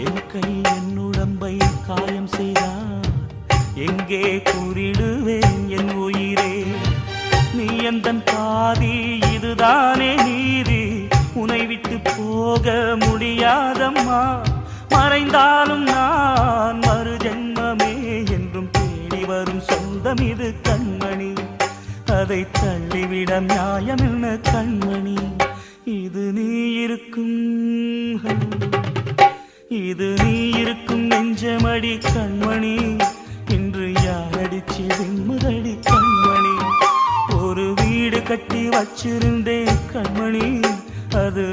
என் கை என் உடம்பை காயம் செய்தார், எங்கே கூறிடுவேன் என் உயிரே? நீ எந்தன் பாதி, இதுதானே நீதி, உன்னை விட்டு போக முடியாதம்மா. மறைந்தாலும் நான் மறு ஜென்மமே என்றும் தேடி வரும் சொந்தம் இது கண்மணி. அதை தள்ளிவிட நியாயம் என்ன கண்மணி? இது நீ இருக்கும், இது நீ இருக்கும் நெஞ்சமடி கண்மணி. இன்று யாரடிச்சு விம்முதடி கண்மணி? ஒரு வீடு கட்டி வச்சிருந்தேன் கண்மணி, அது